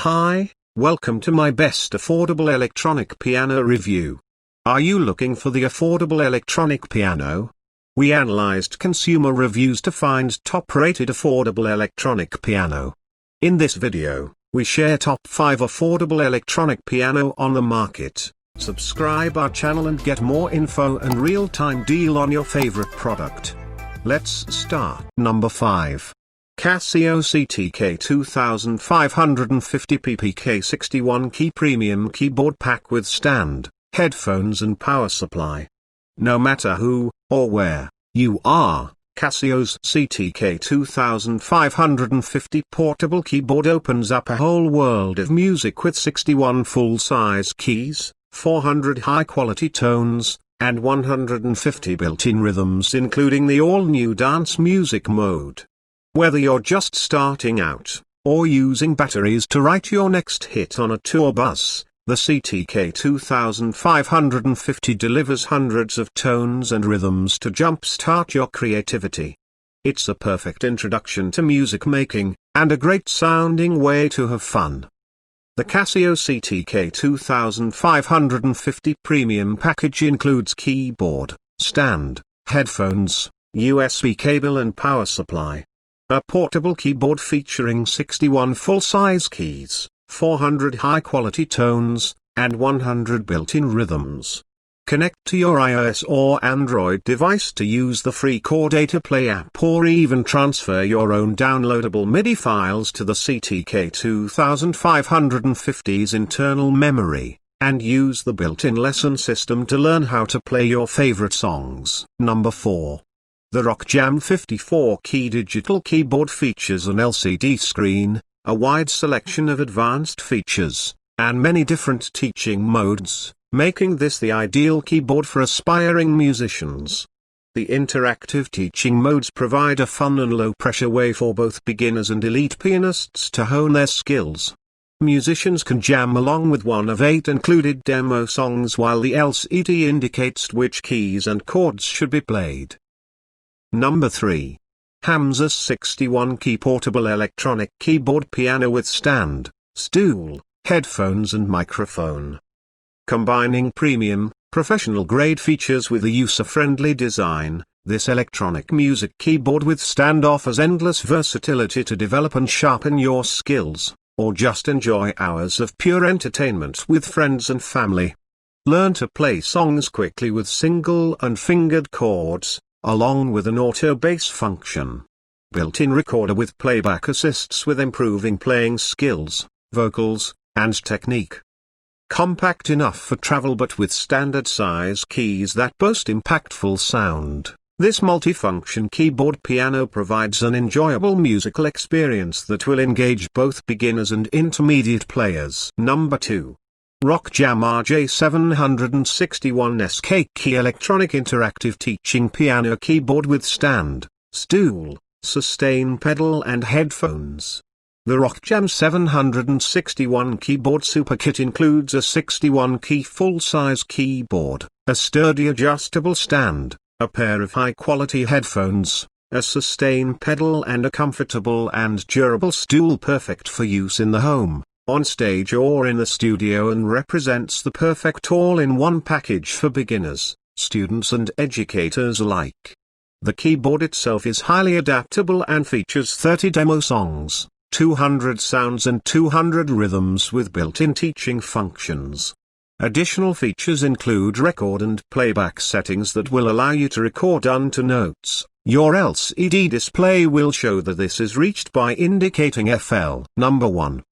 Hi, welcome to my best affordable electronic piano review. Are you looking for the affordable electronic piano? We analyzed consumer reviews to find top-rated affordable electronic piano. In this video, we share top 5 affordable electronic piano on the market. Subscribe our channel and get more info and real-time deal on your favorite product. Let's start. Number 5. Casio CTK2550 PPK61 Key Premium Keyboard Pack with Stand, Headphones and Power Supply. No matter who, or where, you are, Casio's CTK2550 portable keyboard opens up a whole world of music with 61 full-size keys, 400 high-quality tones, and 150 built-in rhythms including the all-new dance music mode. Whether you're just starting out, or using batteries to write your next hit on a tour bus, the CTK2550 delivers hundreds of tones and rhythms to jumpstart your creativity. It's a perfect introduction to music making, and a great sounding way to have fun. The Casio CTK2550 Premium package includes keyboard, stand, headphones, USB cable and power supply. A portable keyboard featuring 61 full-size keys, 400 high-quality tones, and 100 built-in rhythms. Connect to your iOS or Android device to use the free Core Data Play app or even transfer your own downloadable MIDI files to the CTK2550's internal memory, and use the built-in lesson system to learn how to play your favorite songs. Number 4. The RockJam 54-key digital keyboard features an LCD screen, a wide selection of advanced features, and many different teaching modes, making this the ideal keyboard for aspiring musicians. The interactive teaching modes provide a fun and low-pressure way for both beginners and elite pianists to hone their skills. Musicians can jam along with one of 8 included demo songs while the LCD indicates which keys and chords should be played. Number 3. Hamza 61-key portable electronic keyboard piano with stand, stool, headphones and microphone. Combining premium, professional-grade features with a user-friendly design, this electronic music keyboard with stand offers endless versatility to develop and sharpen your skills, or just enjoy hours of pure entertainment with friends and family. Learn to play songs quickly with single and fingered chords, along with an auto bass function. Built-in recorder with playback assists with improving playing skills, vocals, and technique. Compact enough for travel but with standard size keys that boast impactful sound, this multifunction keyboard piano provides an enjoyable musical experience that will engage both beginners and intermediate players. Number 2. RockJam RJ761 SK Key Electronic Interactive Teaching Piano Keyboard with Stand, Stool, Sustain Pedal and Headphones. The RockJam 761 Keyboard SuperKit includes a 61-key full-size keyboard, a sturdy adjustable stand, a pair of high-quality headphones, a sustain pedal and a comfortable and durable stool perfect for use in the home, on stage or in the studio, and represents the perfect all-in-one package for beginners, students and educators alike. The keyboard itself is highly adaptable and features 30 demo songs, 200 sounds and 200 rhythms with built-in teaching functions. Additional features include record and playback settings that will allow you to record unto notes. Your LCD display will show that this is reached by indicating FL. Number 1.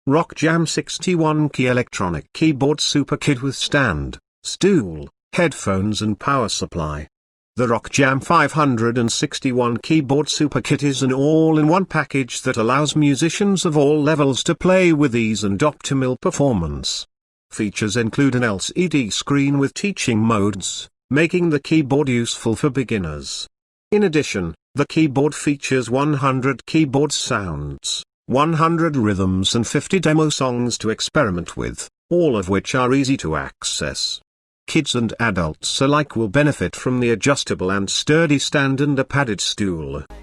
RockJam 61-key electronic keyboard SuperKit with stand, stool, headphones and power supply. The RockJam 561 keyboard SuperKit is an all-in-one package that allows musicians of all levels to play with ease and optimal performance. Features include an LCD screen with teaching modes, making the keyboard useful for beginners. In addition, the keyboard features 100 keyboard sounds, 100 rhythms and 50 demo songs to experiment with, all of which are easy to access. Kids and adults alike will benefit from the adjustable and sturdy stand and a padded stool. I'm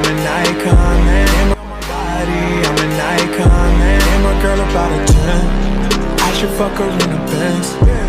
an icon. should fuck her in the Benz.